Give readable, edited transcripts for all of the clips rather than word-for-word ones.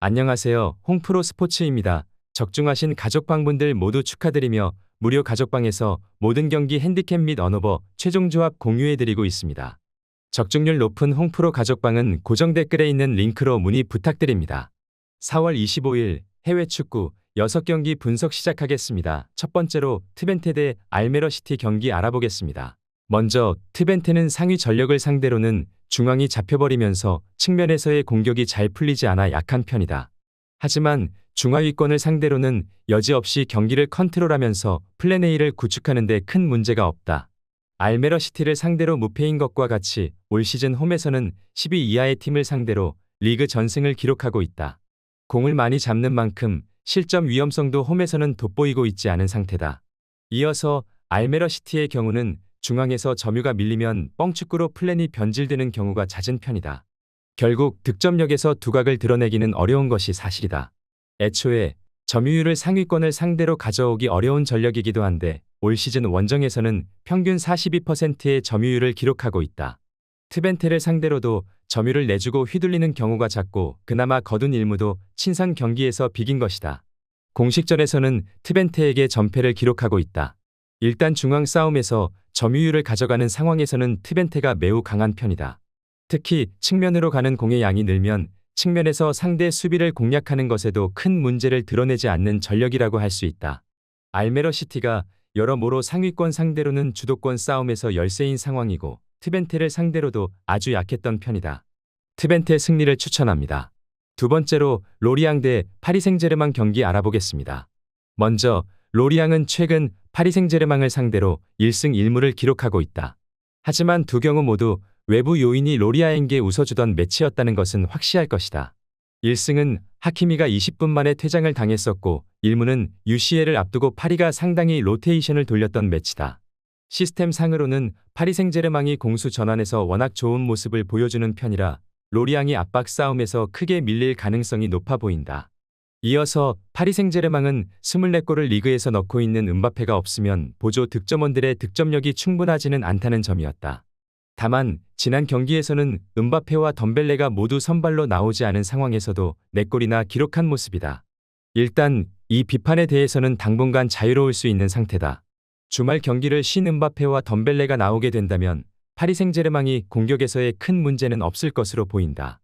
안녕하세요. 홍프로 스포츠입니다. 적중하신 가족방분들 모두 축하드리며 무료 가족방에서 모든 경기 핸디캡 및 언오버 최종 조합 공유해드리고 있습니다. 적중률 높은 홍프로 가족방은 고정 댓글에 있는 링크로 문의 부탁드립니다. 4월 25일 해외 축구 6경기 분석 시작하겠습니다. 첫 번째로 트벤테 대 알메러시티 경기 알아보겠습니다. 먼저 트벤테는 상위 전력을 상대로는 중앙이 잡혀버리면서 측면에서의 공격이 잘 풀리지 않아 약한 편이다. 하지만 중하위권을 상대로는 여지없이 경기를 컨트롤하면서 플랜 A를 구축하는 데 큰 문제가 없다. 알메러시티를 상대로 무패인 것과 같이 올 시즌 홈에서는 10위 이하의 팀을 상대로 리그 전승을 기록하고 있다. 공을 많이 잡는 만큼 실점 위험성도 홈에서는 돋보이고 있지 않은 상태다. 이어서 알메러시티의 경우는 중앙에서 점유가 밀리면 뻥축구로 플랜이 변질되는 경우가 잦은 편이다. 결국 득점력에서 두각을 드러내기는 어려운 것이 사실이다. 애초에 점유율을 상위권을 상대로 가져오기 어려운 전력이기도 한데 올 시즌 원정에서는 평균 42%의 점유율을 기록하고 있다. 트벤테를 상대로도 점유를 내주고 휘둘리는 경우가 잦고 그나마 거둔 일무도 친선 경기에서 비긴 것이다. 공식전에서는 트벤테에게 전패를 기록하고 있다. 일단 중앙 싸움에서 점유율을 가져가는 상황에서는 트벤테가 매우 강한 편이다. 특히 측면으로 가는 공의 양이 늘면 측면에서 상대 수비를 공략하는 것에도 큰 문제를 드러내지 않는 전력이라고 할 수 있다. 알메러시티가 여러모로 상위권 상대로는 주도권 싸움에서 열세인 상황이고 트벤테를 상대로도 아주 약했던 편이다. 트벤테 승리를 추천합니다. 두 번째로 로리앙 대 파리 생제르맹 경기 알아보겠습니다. 먼저 로리앙은 최근 파리 생제르맹을 상대로 1승 1무를 기록하고 있다. 하지만 두 경우 모두 외부 요인이 로리앙에게 웃어주던 매치였다는 것은 확실할 것이다. 1승은 하키미가 20분 만에 퇴장을 당했었고 1무는 UCL을 앞두고 파리가 상당히 로테이션을 돌렸던 매치다. 시스템상으로는 파리 생제르맹이 공수 전환에서 워낙 좋은 모습을 보여주는 편이라 로리앙이 압박 싸움에서 크게 밀릴 가능성이 높아 보인다. 이어서 파리 생제르맹은 24골을 리그에서 넣고 있는 음바페가 없으면 보조 득점원들의 득점력이 충분하지는 않다는 점이었다. 다만 지난 경기에서는 음바페와 덤벨레가 모두 선발로 나오지 않은 상황에서도 4골이나 기록한 모습이다. 일단 이 비판에 대해서는 당분간 자유로울 수 있는 상태다. 주말 경기를 쉰 음바페와 덤벨레가 나오게 된다면 파리 생제르맹이 공격에서의 큰 문제는 없을 것으로 보인다.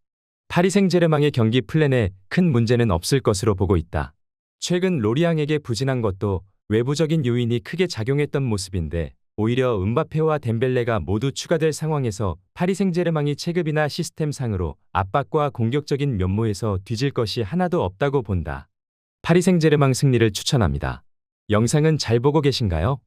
파리 생제르맹의 경기 플랜에 큰 문제는 없을 것으로 보고 있다. 최근 로리앙에게 부진한 것도 외부적인 요인이 크게 작용했던 모습인데 오히려 음바페와 덴벨레가 모두 추가될 상황에서 파리 생제르맹이 체급이나 시스템상으로 압박과 공격적인 면모에서 뒤질 것이 하나도 없다고 본다. 파리 생제르맹 승리를 추천합니다. 영상은 잘 보고 계신가요?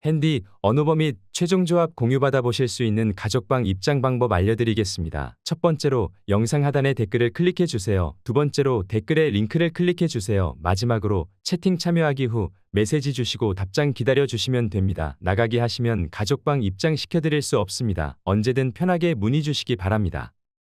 핸디, 언오버 및 최종 조합 공유받아 보실 수 있는 가족방 입장 방법 알려드리겠습니다. 첫 번째로 영상 하단에 댓글을 클릭해 주세요. 두 번째로 댓글에 링크를 클릭해 주세요. 마지막으로 채팅 참여하기 후 메시지 주시고 답장 기다려 주시면 됩니다. 나가기 하시면 가족방 입장 시켜드릴 수 없습니다. 언제든 편하게 문의 주시기 바랍니다.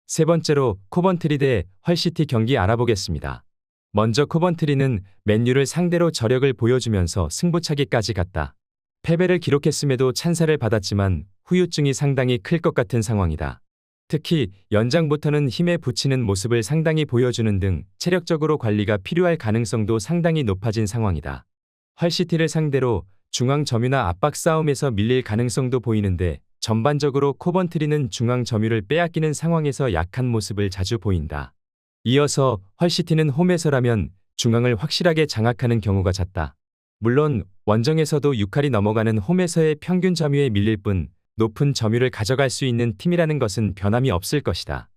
세 번째로 코번트리 대 헐시티 경기 알아보겠습니다. 먼저 코번트리는 맨유를 상대로 저력을 보여주면서 승부차기까지 갔다. 패배를 기록했음에도 찬사를 받았지만 후유증이 상당히 클 것 같은 상황이다. 특히 연장부터는 힘에 부치는 모습을 상당히 보여주는 등 체력적으로 관리가 필요할 가능성도 상당히 높아진 상황이다. 헐시티를 상대로 중앙 점유나 압박 싸움에서 밀릴 가능성도 보이는데 전반적으로 코번트리는 중앙 점유를 빼앗기는 상황에서 약한 모습을 자주 보인다. 이어서 헐시티는 홈에서라면 중앙을 확실하게 장악하는 경우가 잦다. 물론 원정에서도 6할이 넘어가는 홈에서의 평균 점유에 밀릴 뿐 높은 점유를 가져갈 수 있는 팀이라는 것은 변함이 없을 것이다.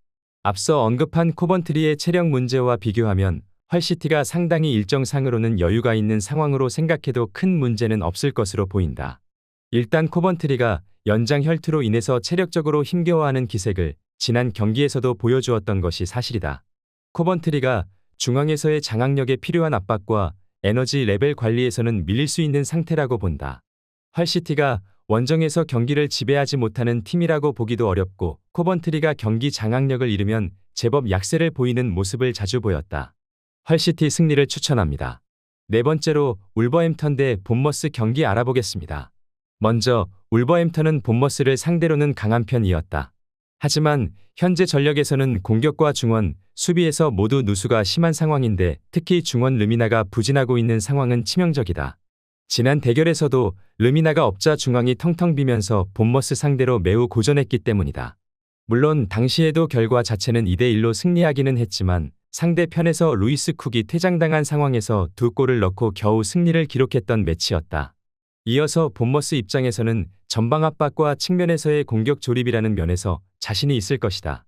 앞서 언급한 코번트리의 체력 문제와 비교하면 헐시티가 상당히 일정상으로는 여유가 있는 상황으로 생각해도 큰 문제는 없을 것으로 보인다. 일단 코번트리가 연장 혈투로 인해서 체력적으로 힘겨워하는 기색을 지난 경기에서도 보여주었던 것이 사실이다. 코번트리가 중앙에서의 장악력에 필요한 압박과 에너지 레벨 관리에서는 밀릴 수 있는 상태라고 본다. 헐시티가 원정에서 경기를 지배하지 못하는 팀이라고 보기도 어렵고 코번트리가 경기 장악력을 잃으면 제법 약세를 보이는 모습을 자주 보였다. 헐시티 승리를 추천합니다. 네 번째로 울버햄턴 대 본머스 경기 알아보겠습니다. 먼저 울버햄턴은 본머스를 상대로는 강한 편이었다. 하지만 현재 전력에서는 공격과 중원, 수비에서 모두 누수가 심한 상황인데 특히 중원 르미나가 부진하고 있는 상황은 치명적이다. 지난 대결에서도 르미나가 없자 중앙이 텅텅 비면서 본머스 상대로 매우 고전했기 때문이다. 물론 당시에도 결과 자체는 2대1로 승리하기는 했지만 상대편에서 루이스 쿡이 퇴장당한 상황에서 2골을 넣고 겨우 승리를 기록했던 매치였다. 이어서 본머스 입장에서는 전방 압박과 측면에서의 공격 조립이라는 면에서 자신이 있을 것이다.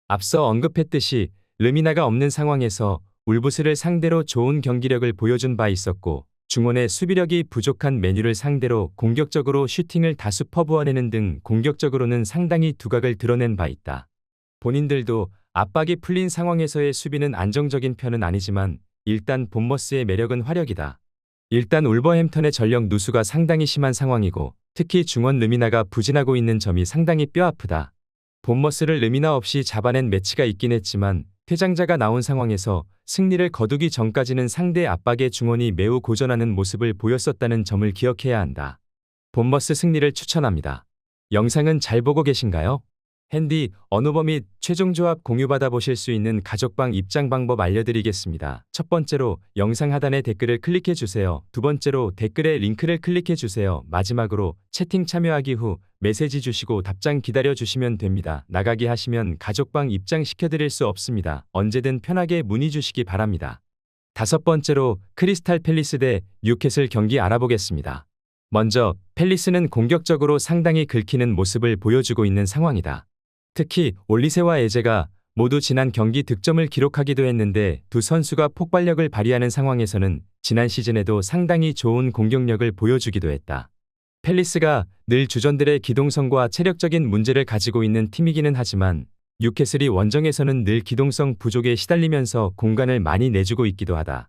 앞서 언급했듯이 르미나가 없는 상황에서 울브스를 상대로 좋은 경기력을 보여준 바 있었고 중원의 수비력이 부족한 맨유를 상대로 공격적으로 슈팅을 다수 퍼부어내는 등 공격적으로는 상당히 두각을 드러낸 바 있다. 본인들도 압박이 풀린 상황에서의 수비는 안정적인 편은 아니지만 일단 본머스의 매력은 화력이다. 일단 울버햄턴의 전력 누수가 상당히 심한 상황이고 특히 중원 르미나가 부진하고 있는 점이 상당히 뼈아프다. 본머스를 르미나 없이 잡아낸 매치가 있긴 했지만 퇴장자가 나온 상황에서 승리를 거두기 전까지는 상대 압박에 중원이 매우 고전하는 모습을 보였었다는 점을 기억해야 한다. 본머스 승리를 추천합니다. 영상은 잘 보고 계신가요? 핸디, 언오버 및 최종 조합 공유받아 보실 수 있는 가족방 입장 방법 알려드리겠습니다. 첫 번째로 영상 하단에 댓글을 클릭해 주세요. 두 번째로 댓글에 링크를 클릭해 주세요. 마지막으로 채팅 참여하기 후 메시지 주시고 답장 기다려 주시면 됩니다. 나가기 하시면 가족방 입장 시켜드릴 수 없습니다. 언제든 편하게 문의 주시기 바랍니다. 다섯 번째로 크리스탈 팰리스 대 뉴캐슬 경기 알아보겠습니다. 먼저 팰리스는 공격적으로 상당히 긁히는 모습을 보여주고 있는 상황이다. 특히 올리세와 에제가 모두 지난 경기 득점을 기록하기도 했는데 두 선수가 폭발력을 발휘하는 상황에서는 지난 시즌에도 상당히 좋은 공격력을 보여주기도 했다. 팰리스가 늘 주전들의 기동성과 체력적인 문제를 가지고 있는 팀이기는 하지만 뉴캐슬이 원정에서는 늘 기동성 부족에 시달리면서 공간을 많이 내주고 있기도 하다.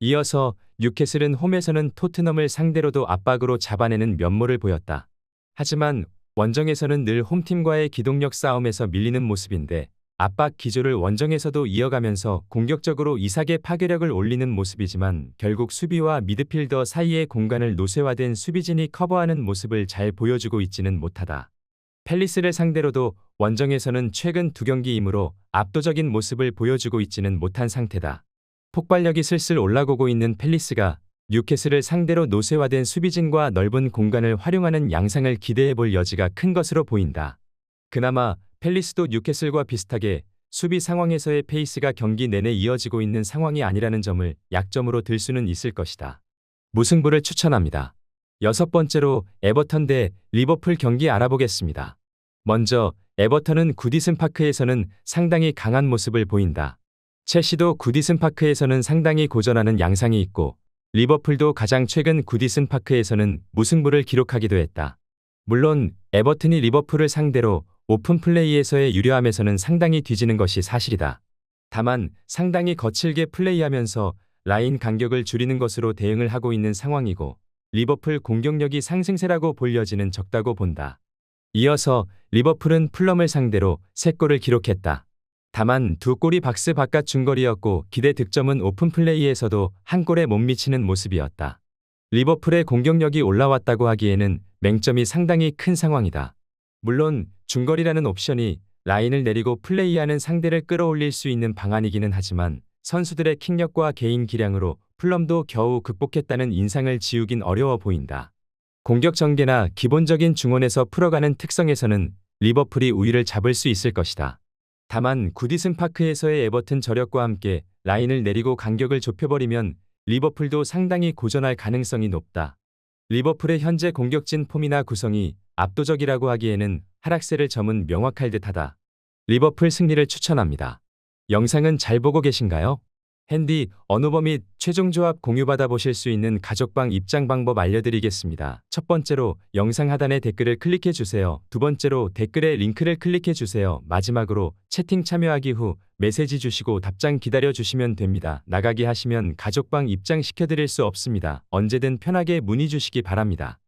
이어서 뉴캐슬은 홈에서는 토트넘을 상대로도 압박으로 잡아내는 면모를 보였다. 하지만 원정에서는 늘 홈팀과의 기동력 싸움에서 밀리는 모습인데 압박 기조를 원정에서도 이어가면서 공격적으로 이삭의 파괴력을 올리는 모습이지만 결국 수비와 미드필더 사이의 공간을 노쇠화된 수비진이 커버하는 모습을 잘 보여주고 있지는 못하다. 팰리스를 상대로도 원정에서는 최근 2경기이므로 압도적인 모습을 보여주고 있지는 못한 상태다. 폭발력이 슬슬 올라오고 있는 팰리스가 뉴캐슬을 상대로 노쇠화된 수비진과 넓은 공간을 활용하는 양상을 기대해볼 여지가 큰 것으로 보인다. 그나마 팰리스도 뉴캐슬과 비슷하게 수비 상황에서의 페이스가 경기 내내 이어지고 있는 상황이 아니라는 점을 약점으로 들 수는 있을 것이다. 무승부를 추천합니다. 여섯 번째로 에버턴 대 리버풀 경기 알아보겠습니다. 먼저 에버턴은 구디슨 파크에서는 상당히 강한 모습을 보인다. 첼시도 구디슨 파크에서는 상당히 고전하는 양상이 있고 리버풀도 가장 최근 구디슨 파크에서는 무승부를 기록하기도 했다. 물론 에버튼이 리버풀을 상대로 오픈 플레이에서의 유려함에서는 상당히 뒤지는 것이 사실이다. 다만 상당히 거칠게 플레이하면서 라인 간격을 줄이는 것으로 대응을 하고 있는 상황이고 리버풀 공격력이 상승세라고 볼 여지는 적다고 본다. 이어서 리버풀은 풀럼을 상대로 3골을 기록했다. 다만 2골이 박스 바깥 중거리였고 기대 득점은 오픈 플레이에서도 한 골에 못 미치는 모습이었다. 리버풀의 공격력이 올라왔다고 하기에는 맹점이 상당히 큰 상황이다. 물론 중거리라는 옵션이 라인을 내리고 플레이하는 상대를 끌어올릴 수 있는 방안이기는 하지만 선수들의 킥력과 개인 기량으로 풀럼도 겨우 극복했다는 인상을 지우긴 어려워 보인다. 공격 전개나 기본적인 중원에서 풀어가는 특성에서는 리버풀이 우위를 잡을 수 있을 것이다. 다만 구디슨 파크에서의 에버튼 저력과 함께 라인을 내리고 간격을 좁혀버리면 리버풀도 상당히 고전할 가능성이 높다. 리버풀의 현재 공격진 폼이나 구성이 압도적이라고 하기에는 하락세를 점은 명확할 듯하다. 리버풀 승리를 추천합니다. 영상은 잘 보고 계신가요? 핸디, 언오버 및 최종 조합 공유받아 보실 수 있는 가족방 입장 방법 알려드리겠습니다. 첫 번째로 영상 하단에 댓글을 클릭해 주세요. 두 번째로 댓글에 링크를 클릭해 주세요. 마지막으로 채팅 참여하기 후 메시지 주시고 답장 기다려 주시면 됩니다. 나가기 하시면 가족방 입장 시켜드릴 수 없습니다. 언제든 편하게 문의 주시기 바랍니다.